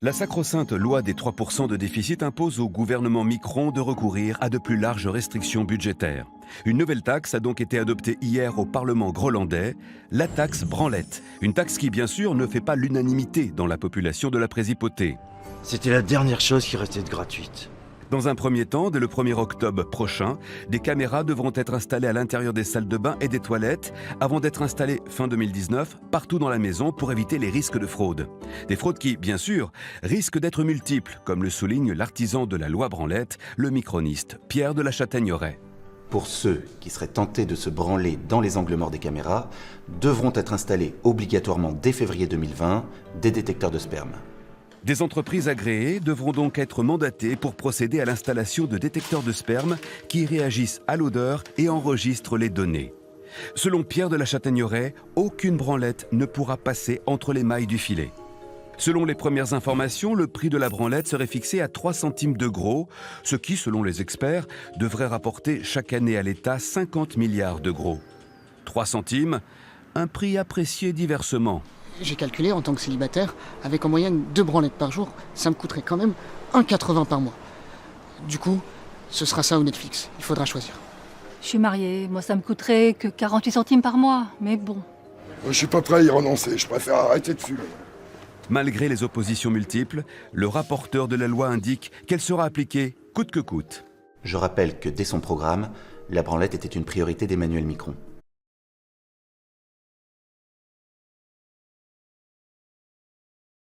La sacro-sainte loi des 3% de déficit impose au gouvernement Macron de recourir à de plus larges restrictions budgétaires. Une nouvelle taxe a donc été adoptée hier au Parlement groenlandais, la taxe branlette. Une taxe qui, bien sûr, ne fait pas l'unanimité dans la population de la Présipauté. C'était la dernière chose qui restait de gratuite. Dans un premier temps, dès le 1er octobre prochain, des caméras devront être installées à l'intérieur des salles de bain et des toilettes avant d'être installées fin 2019 partout dans la maison pour éviter les risques de fraude. Des fraudes qui, bien sûr, risquent d'être multiples, comme le souligne l'artisan de la loi branlette, le microniste Pierre de la Châtaigneraie. Pour ceux qui seraient tentés de se branler dans les angles morts des caméras, devront être installés obligatoirement dès février 2020 des détecteurs de sperme. Des entreprises agréées devront donc être mandatées pour procéder à l'installation de détecteurs de sperme qui réagissent à l'odeur et enregistrent les données. Selon Pierre de la Châtaigneraie, aucune branlette ne pourra passer entre les mailles du filet. Selon les premières informations, le prix de la branlette serait fixé à 3 centimes de gros, ce qui, selon les experts, devrait rapporter chaque année à l'État 50 milliards de gros. 3 centimes, un prix apprécié diversement. J'ai calculé en tant que célibataire, avec en moyenne 2 branlettes par jour, ça me coûterait quand même 1,80 par mois. Du coup, ce sera ça ou Netflix, il faudra choisir. Je suis mariée, moi ça me coûterait que 48 centimes par mois, mais bon. Je suis pas prêt à y renoncer, je préfère arrêter de fumer. Malgré les oppositions multiples, le rapporteur de la loi indique qu'elle sera appliquée coûte que coûte. Je rappelle que dès son programme, la branlette était une priorité d'Emmanuel Macron.